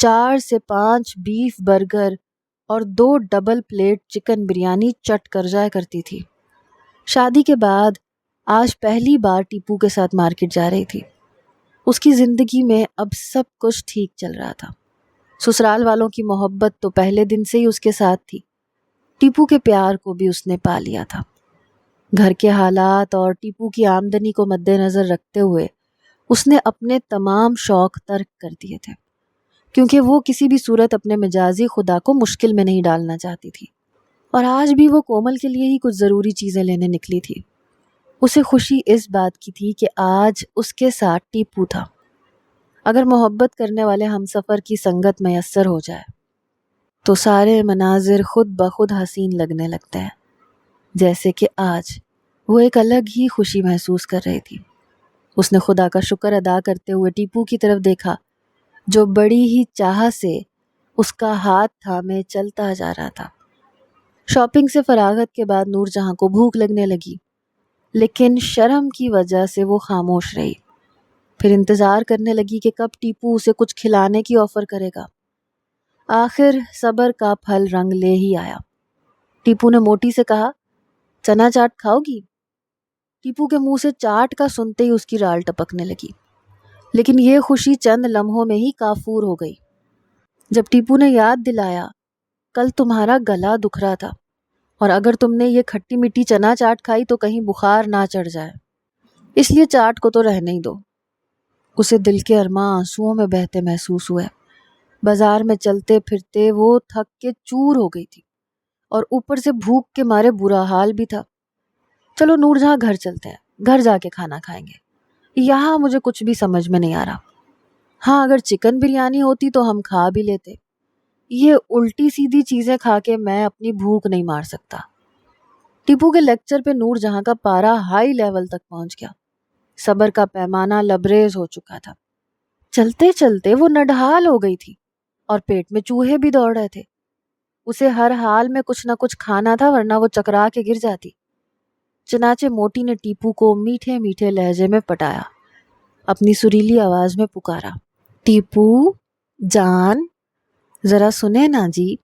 4 سے 5 بیف برگر اور 2 ڈبل پلیٹ چکن بریانی چٹ کر جایا کرتی تھی۔ شادی کے بعد آج پہلی بار ٹیپو کے ساتھ مارکیٹ جا رہی تھی۔ اس کی زندگی میں اب سب کچھ ٹھیک چل رہا تھا۔ سسرال والوں کی محبت تو پہلے دن سے ہی اس کے ساتھ تھی۔ ٹیپو کے پیار کو بھی اس نے پا لیا تھا۔ گھر کے حالات اور ٹیپو کی آمدنی کو مد نظر رکھتے ہوئے اس نے اپنے تمام شوق ترک کر دیے تھے، کیونکہ وہ کسی بھی صورت اپنے مجازی خدا کو مشکل میں نہیں ڈالنا چاہتی تھی۔ اور آج بھی وہ کومل کے لیے ہی کچھ ضروری چیزیں لینے نکلی تھی۔ اسے خوشی اس بات کی تھی کہ آج اس کے ساتھ ٹیپو تھا۔ اگر محبت کرنے والے ہمسفر کی سنگت میسر ہو جائے تو سارے مناظر خود بخود حسین لگنے لگتے ہیں۔ جیسے کہ آج وہ ایک الگ ہی خوشی محسوس کر رہی تھی۔ اس نے خدا کا شکر ادا کرتے ہوئے ٹیپو کی طرف دیکھا، جو بڑی ہی چاہ سے اس کا ہاتھ تھامے چلتا جا رہا تھا۔ شاپنگ سے فراغت کے بعد نور جہاں کو بھوک لگنے لگی، لیکن شرم کی وجہ سے وہ خاموش رہی۔ پھر انتظار کرنے لگی کہ کب ٹیپو اسے کچھ کھلانے کی آفر کرے گا۔ آخر صبر کا پھل رنگ لے ہی آیا۔ ٹیپو نے موٹی سے کہا، چنا چاٹ کھاؤ گی؟ ٹیپو کے منہ سے چاٹ کا سنتے ہی اس کی رال ٹپکنے لگی، لیکن یہ خوشی چند لمحوں میں ہی کافور ہو گئی۔ جب ٹیپو نے یاد دلایا، کل تمہارا گلا دکھ رہا تھا، اور اگر تم نے یہ کھٹی میٹھی چنا چاٹ کھائی تو کہیں بخار نہ چڑھ جائے، اس لیے چاٹ کو تو رہنے ہی دو۔ اسے دل کے ارماں آنسوؤں میں بہتے محسوس ہوئے۔ بازار میں چلتے پھرتے وہ تھک کے چور ہو گئی تھی، اور اوپر سے بھوک کے مارے برا حال بھی تھا۔ چلو نور جہاں گھر چلتے ہیں، گھر جا کے کھانا کھائیں گے، یہاں مجھے کچھ بھی سمجھ میں نہیں آ رہا۔ ہاں اگر چکن بریانی ہوتی تو ہم کھا بھی لیتے، یہ الٹی سیدھی چیزیں کھا کے میں اپنی بھوک نہیں مار سکتا۔ ٹیپو کے لیکچر پہ نور جہاں کا پارا ہائی لیول تک پہنچ گیا۔ صبر کا پیمانہ لبریز ہو چکا تھا۔ چلتے چلتے وہ نڈھال ہو گئی تھی، اور پیٹ میں چوہے بھی دوڑ رہے تھے۔ اسے ہر حال میں کچھ نہ کچھ کھانا تھا، ورنہ وہ چکرا کے گر جاتی۔ چنانچہ موٹی نے ٹیپو کو میٹھے میٹھے لہجے میں پٹایا، اپنی سریلی آواز میں پکارا، ٹیپو جان ذرا سنیں نا جی۔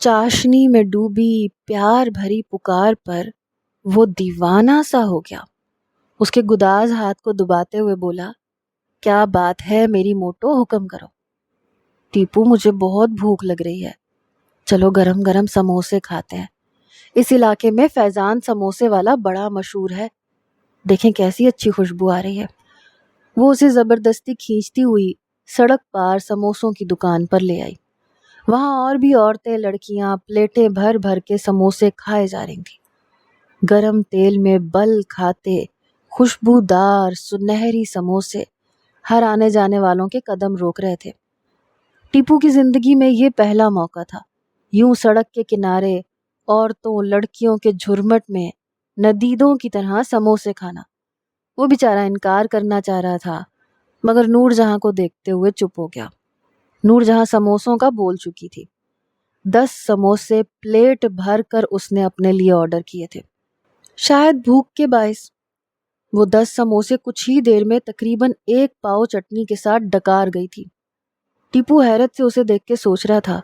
چاشنی میں ڈوبی پیار بھری پکار پر وہ دیوانہ سا ہو گیا۔ اس کے گداز ہاتھ کو دباتے ہوئے بولا، کیا بات ہے میری موٹو، حکم کرو۔ ٹیپو مجھے بہت بھوک لگ رہی ہے، چلو گرم گرم سموسے کھاتے ہیں، اس علاقے میں فیضان سموسے والا بڑا مشہور ہے، دیکھیں کیسی اچھی خوشبو آ رہی ہے۔ وہ اسے زبردستی کھینچتی ہوئی سڑک پار سموسوں کی دکان پر لے آئی۔ وہاں اور بھی عورتیں لڑکیاں پلیٹیں بھر بھر کے سموسے کھائے جا رہی تھیں۔ گرم تیل میں بل کھاتے خوشبودار سنہری سموسے ہر آنے جانے والوں کے قدم روک رہے تھے۔ ٹیپو کی زندگی میں یہ پہلا موقع تھا، یوں سڑک کے کنارے عورتوں لڑکیوں کے جھرمٹ میں ندیدوں کی طرح سموسے کھانا۔ وہ بیچارہ انکار کرنا چاہ رہا تھا، مگر نور جہاں کو دیکھتے ہوئے چپ ہو گیا۔ نور جہاں سموسوں کا بول چکی تھی۔ 10 سموسے پلیٹ بھر کر اس نے اپنے لیے آرڈر کیے تھے۔ شاید بھوک کے باعث وہ 10 سموسے کچھ ہی دیر میں تقریباً 1 پاؤ چٹنی کے ساتھ ڈکار گئی تھی۔ ٹیپو حیرت سے اسے دیکھ کے سوچ رہا تھا،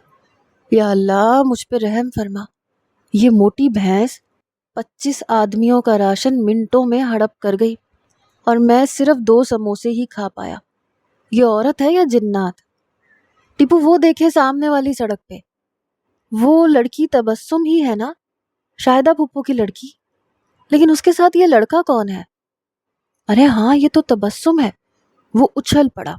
یا اللہ مجھ پہ رحم فرما، یہ موٹی بھینس 25 آدمیوں کا راشن منٹوں میں ہڑپ کر گئی، اور میں صرف 2 سموسے ہی کھا پایا۔ یہ عورت ہے یا جنات؟ ٹیپو وہ دیکھے سامنے والی سڑک پہ، وہ لڑکی تبسم ہی ہے نا، شاہدہ پھپھو کی لڑکی، لیکن اس کے ساتھ یہ لڑکا کون ہے؟ ارے ہاں یہ تو تبسم ہے۔ وہ اچھل پڑا۔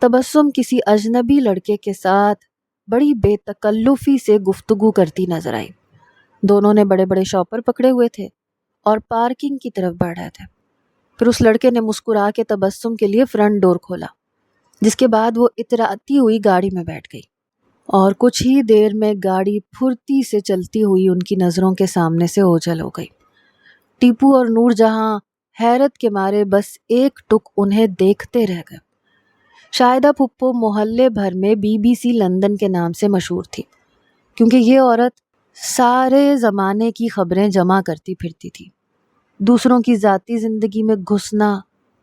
تبسم کسی اجنبی لڑکے کے ساتھ بڑی بے تکلفی سے گفتگو کرتی نظر آئی۔ دونوں نے بڑے بڑے شاپر پکڑے ہوئے تھے اور پارکنگ کی طرف بڑھ رہے تھے۔ پھر اس لڑکے نے مسکرا کے تبسم کے لیے فرنٹ ڈور کھولا، جس کے بعد وہ اتراتی ہوئی گاڑی میں بیٹھ گئی، اور کچھ ہی دیر میں گاڑی پھرتی سے چلتی ہوئی ان کی نظروں کے سامنے سے اوجھل ہو گئی۔ ٹیپو اور نور جہاں حیرت کے مارے بس ایک ٹک انہیں دیکھتے رہ گئے۔ شاہدہ پھپھو محلے بھر میں BBC لندن کے نام سے مشہور تھی، کیونکہ یہ عورت سارے زمانے کی خبریں جمع کرتی پھرتی تھی۔ دوسروں کی ذاتی زندگی میں گھسنا،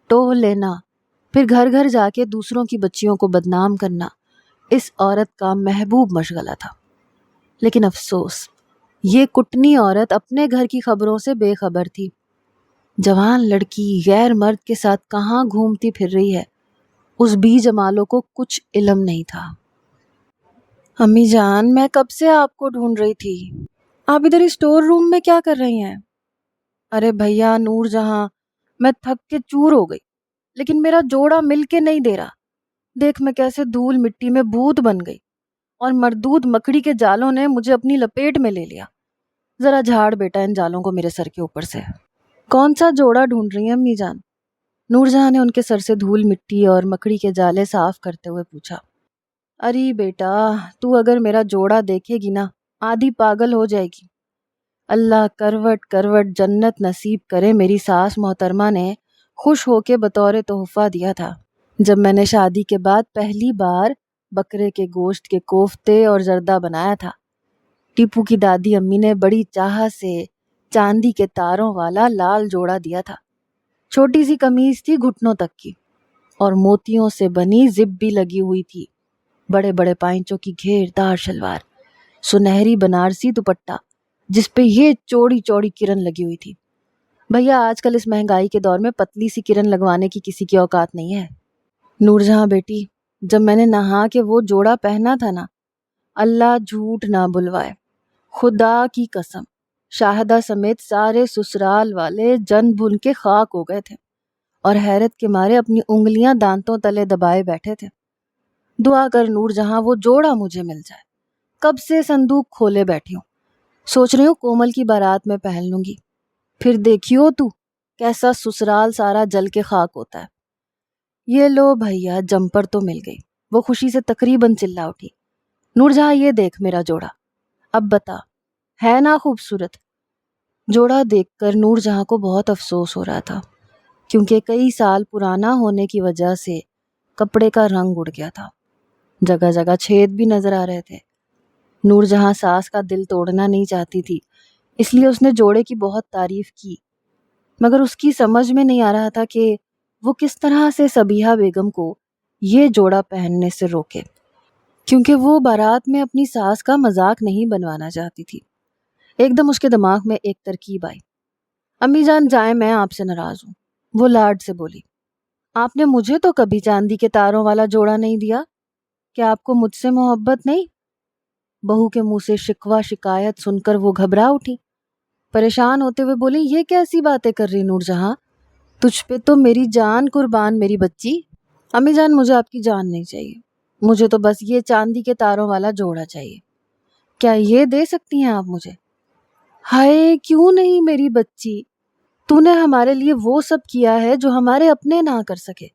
ٹوہ لینا، پھر گھر گھر جا کے دوسروں کی بچیوں کو بدنام کرنا، اس عورت کا محبوب مشغلہ تھا، لیکن افسوس یہ کٹنی عورت اپنے گھر کی خبروں سے بے خبر تھی۔ جوان لڑکی غیر مرد کے ساتھ کہاں گھومتی پھر رہی ہے، اس بی جمالوں کو کچھ علم نہیں تھا۔ امی جان، میں کب سے آپ کو ڈھونڈ رہی تھی، آپ ادھر اسٹور روم میں کیا کر رہی ہیں؟ ارے بھیا نور جہاں، میں تھک کے چور ہو گئی، لیکن میرا جوڑا مل کے نہیں دے رہا۔ دیکھ میں کیسے دھول مٹی میں بھوت بن گئی، اور مردود مکڑی کے جالوں نے مجھے اپنی لپیٹ میں لے لیا۔ ذرا جھاڑ بیٹا ان جالوں کو میرے سر کے اوپر سے۔ کون سا جوڑا ڈھونڈ رہی ہیں امی جان؟ نور جہاں نے ان کے سر سے دھول مٹی اور مکڑی کے جالے صاف کرتے ہوئے پوچھا۔ ارے بیٹا، تو اگر میرا جوڑا دیکھے گی نا، آدھی پاگل ہو جائے گی۔ اللہ کروٹ کروٹ جنت نصیب کرے، میری ساس محترمہ نے خوش ہو کے بطور تحفہ دیا تھا جب میں نے شادی کے بعد پہلی بار بکرے کے گوشت کے کوفتے اور زردہ بنایا تھا۔ ٹیپو کی دادی امی نے بڑی چاہ سے چاندی کے تاروں والا لال جوڑا دیا تھا۔ چھوٹی سی قمیض تھی گھٹنوں تک کی، اور موتیوں سے بنی زپ بھی لگی ہوئی تھی، بڑے بڑے پائنچوں کی گھیر دار شلوار، سنہری بنارسی دوپٹہ جس پہ یہ چوڑی چوڑی کرن لگی ہوئی تھی۔ بھیا آج کل اس مہنگائی کے دور میں پتلی سی کرن لگوانے کی کسی کی اوقات نہیں ہے۔ نور جہاں بیٹی، جب میں نے نہا کے وہ جوڑا پہنا تھا نا، اللہ جھوٹ نہ بلوائے، خدا کی قسم شاہدہ سمیت سارے سسرال والے جن بھن کے خاک ہو گئے تھے، اور حیرت کے مارے اپنی انگلیاں دانتوں تلے دبائے بیٹھے تھے۔ دعا کر نور جہاں وہ جوڑا مجھے مل جائے، کب سے صندوق کھولے بیٹھی ہوں، سوچ رہی ہوں کومل کی بارات میں پہن لوں گی، پھر دیکھیو تو کیسا سسرال سارا جل کے خاک ہوتا ہے۔ یہ لو بھیا جمپر تو مل گئی، وہ خوشی سے تقریباً چلا اٹھی۔ نور جہاں یہ دیکھ میرا جوڑا، اب بتا ہے نا خوبصورت؟ جوڑا دیکھ کر نور جہاں کو بہت افسوس ہو رہا تھا، کیونکہ کئی سال پرانا ہونے کی وجہ سے کپڑے کا رنگ اڑ گیا تھا، جگہ جگہ چھید بھی نظر آ رہے تھے۔ نور جہاں ساس کا دل توڑنا نہیں چاہتی تھی، اس لیے اس نے جوڑے کی بہت تعریف کی، مگر اس کی سمجھ میں نہیں آ رہا تھا کہ وہ کس طرح سے صبیحہ بیگم کو یہ جوڑا پہننے سے روکے، کیونکہ وہ بارات میں اپنی ساس کا مذاق نہیں بنوانا چاہتی تھی۔ ایک دم اس کے دماغ میں ایک ترکیب آئی۔ امی جان جائیں، میں آپ سے ناراض ہوں، وہ لاڈ سے بولی۔ آپ نے مجھے تو کبھی چاندی کے تاروں والا جوڑا نہیں دیا، کیا آپ کو مجھ سے محبت نہیں؟ بہو کے منہ سے شکوہ شکایت سن کر وہ گھبرا اٹھی، پریشان ہوتے ہوئے بولی، یہ کیسی باتیں کر رہی نور جہاں، تجھ پہ تو میری جان قربان میری بچی۔ امی جان مجھے آپ کی جان نہیں چاہیے، مجھے تو بس یہ چاندی کے تاروں والا جوڑا چاہیے، کیا یہ دے سکتی ہیں آپ مجھے؟ ہائے کیوں نہیں میری بچی، تو نے ہمارے لیے وہ سب کیا ہے جو ہمارے اپنے نہ کر سکے،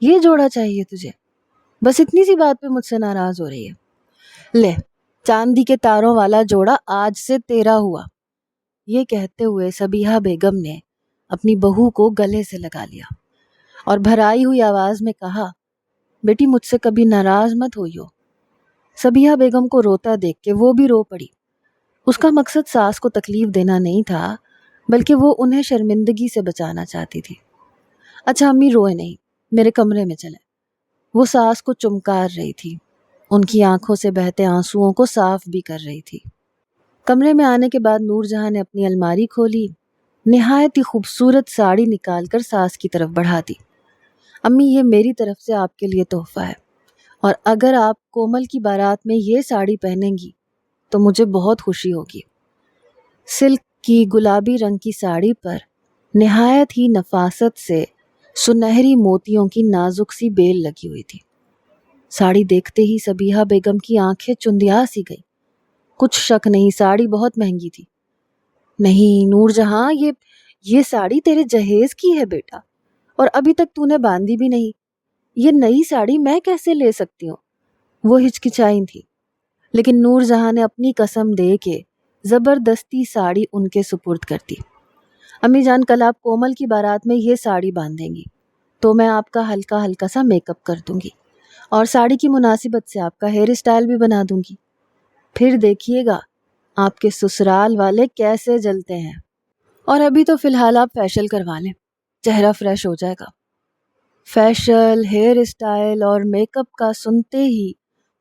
یہ جوڑا چاہیے تجھے؟ بس اتنی سی بات پہ مجھ سے ناراض ہو رہی ہے؟ لے چاندی کے تاروں والا جوڑا آج سے تیرا ہوا۔ یہ کہتے ہوئے صبیحہ بیگم نے اپنی بہو کو گلے سے لگا لیا اور بھرائی ہوئی آواز میں کہا، بیٹی مجھ سے کبھی ناراض مت ہوئی ہو۔ صبیحہ بیگم کو روتا دیکھ کے وہ بھی رو پڑی۔ اس کا مقصد ساس کو تکلیف دینا نہیں تھا، بلکہ وہ انہیں شرمندگی سے بچانا چاہتی تھی۔ اچھا امی روئے نہیں، میرے کمرے میں چلیں۔ وہ ساس کو چمکار رہی تھی، ان کی آنکھوں سے بہتے آنسوؤں کو صاف بھی کر رہی تھی۔ کمرے میں آنے کے بعد نور جہاں نے اپنی الماری کھولی، نہایت ہی خوبصورت ساڑی نکال کر ساس کی طرف بڑھا دی۔ امی یہ میری طرف سے آپ کے لیے تحفہ ہے، اور اگر آپ کومل کی بارات میں یہ ساڑی پہنیں گی تو مجھے بہت خوشی ہوگی۔ سلک کی گلابی رنگ کی ساڑی پر نہایت ہی نفاست سے سنہری موتیوں کی نازک سی بیل لگی ہوئی تھی۔ ساڑی دیکھتے ہی صبیحہ بیگم کی آنکھیں چندیا سی گئی۔ کچھ شک نہیں، ساڑی بہت مہنگی تھی۔ نہیں نور جہاں، یہ ساڑی تیرے جہیز کی ہے بیٹا، اور ابھی تک تو نے باندھی بھی نہیں، یہ نئی ساڑی میں کیسے لے سکتی ہوں؟ وہ ہچکچائی تھی، لیکن نور جہاں نے اپنی قسم دے کے زبردستی ساڑی ان کے سپرد کر دی۔ امی جان کل آپ کومل کی بارات میں یہ ساڑی باندھیں گی تو میں آپ کا ہلکا ہلکا سا میک اپ کر دوں گی، اور ساڑی کی مناسبت سے آپ کا ہیئر اسٹائل بھی بنا دوں گی، پھر دیکھیے گا آپ کے سسرال والے کیسے جلتے ہیں۔ اور ابھی تو فی الحال آپ فیشل کروا لیں، چہرہ فریش ہو جائے گا۔ فیشل، ہیئر اسٹائل اور میک اپ کا سنتے ہی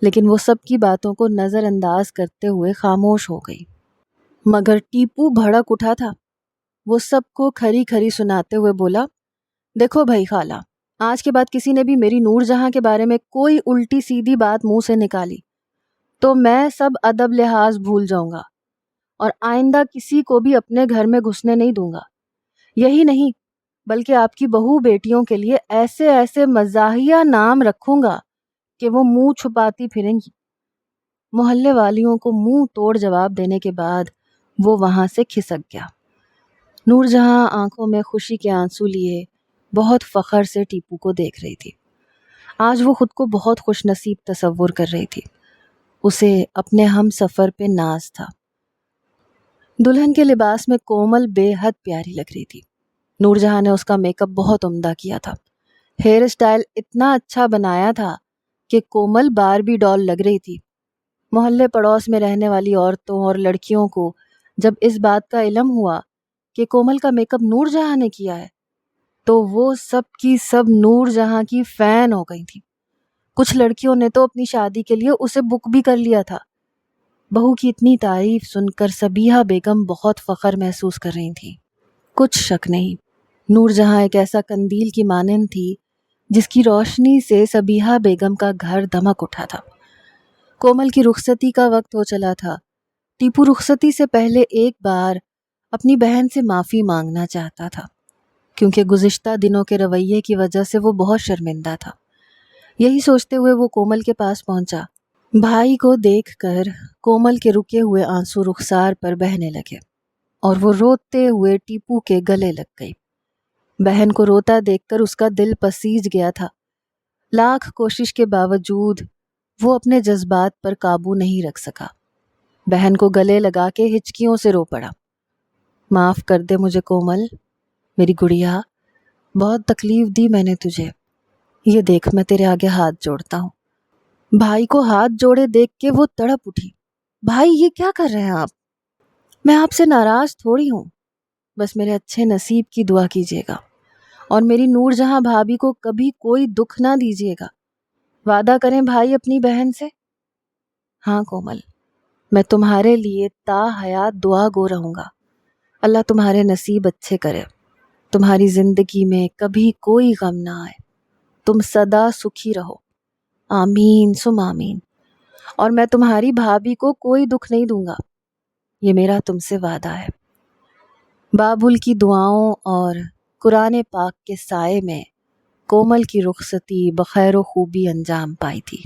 لیکن وہ سب کی باتوں کو نظر انداز کرتے ہوئے خاموش ہو گئی۔ مگر ٹیپو بھڑک اٹھا تھا۔ وہ سب کو کھری کھری سناتے ہوئے بولا، دیکھو بھائی خالہ، آج کے بعد کسی نے بھی میری نور جہاں کے بارے میں کوئی الٹی سیدھی بات منہ سے نکالی تو میں سب ادب لحاظ بھول جاؤں گا اور آئندہ کسی کو بھی اپنے گھر میں گھسنے نہیں دوں گا۔ یہی نہیں بلکہ آپ کی بہو بیٹیوں کے لیے ایسے ایسے مزاحیہ نام رکھوں گا کہ وہ منہ چھپاتی پھریں گی۔ محلے والیوں کو منہ توڑ جواب دینے کے بعد وہ وہاں سے کھسک گیا۔ نور جہاں آنکھوں میں خوشی کے آنسو لیے بہت فخر سے ٹیپو کو دیکھ رہی تھی۔ آج وہ خود کو بہت خوش نصیب تصور کر رہی تھی۔ اسے اپنے ہم سفر پہ ناز تھا۔ دلہن کے لباس میں کومل بے حد پیاری لگ رہی تھی۔ نور جہاں نے اس کا میک اپ بہت عمدہ کیا تھا۔ ہیئر اسٹائل اتنا اچھا بنایا تھا کہ کومل باربی ڈال لگ رہی تھی۔ محلے پڑوس میں رہنے والی عورتوں اور لڑکیوں کو جب اس بات کا علم ہوا کہ کومل کا میک اپ نور جہاں نے کیا ہے تو وہ سب کی سب نور جہاں کی فین ہو گئی تھی۔ کچھ لڑکیوں نے تو اپنی شادی کے لیے اسے بک بھی کر لیا تھا۔ بہو کی اتنی تعریف سن کر صبیحہ بیگم بہت فخر محسوس کر رہی تھی۔ کچھ شک نہیں، نور جہاں ایک ایسا قندیل کی مانند تھی جس کی روشنی سے صبیحہ بیگم کا گھر دمک اٹھا تھا۔ کومل کی رخصتی کا وقت ہو چلا تھا۔ ٹیپو رخصتی سے پہلے ایک بار اپنی بہن سے معافی مانگنا چاہتا تھا، کیونکہ گزشتہ دنوں کے رویے کی وجہ سے وہ بہت شرمندہ تھا۔ یہی سوچتے ہوئے وہ کومل کے پاس پہنچا۔ بھائی کو دیکھ کر کومل کے رکے ہوئے آنسو رخسار پر بہنے لگے اور وہ روتے ہوئے ٹیپو کے گلے لگ گئی۔ بہن کو روتا دیکھ کر اس کا دل پسیج گیا تھا۔ لاکھ کوشش کے باوجود وہ اپنے جذبات پر قابو نہیں رکھ سکا۔ بہن کو گلے لگا کے ہچکیوں سے رو پڑا۔ معاف کر دے مجھے کومل، میری گڑیا، بہت تکلیف دی میں نے تجھے۔ یہ دیکھ میں تیرے آگے ہاتھ جوڑتا ہوں۔ بھائی کو ہاتھ جوڑے دیکھ کے وہ تڑپ اٹھی۔ بھائی یہ کیا کر رہے ہیں آپ؟ میں آپ سے ناراض تھوڑی ہوں، بس میرے اچھے نصیب کی دعا کیجیے گا اور میری نور جہاں بھابھی کو کبھی کوئی دکھ نہ دیجیے گا۔ وعدہ کریں بھائی اپنی بہن سے۔ ہاں کومل، میں تمہارے لیے تا حیات دعا گو رہوں گا۔ اللہ تمہارے نصیب اچھے کرے، تمہاری زندگی میں کبھی کوئی غم نہ آئے، تم سدا سکھی رہو، آمین سم آمین۔ اور میں تمہاری بھابھی کو کوئی دکھ نہیں دوں گا، یہ میرا تم سے وعدہ ہے۔ بابل کی دعاؤں اور قرآن پاک کے سائے میں کومل کی رخصتی بخیر و خوبی انجام پائی تھی۔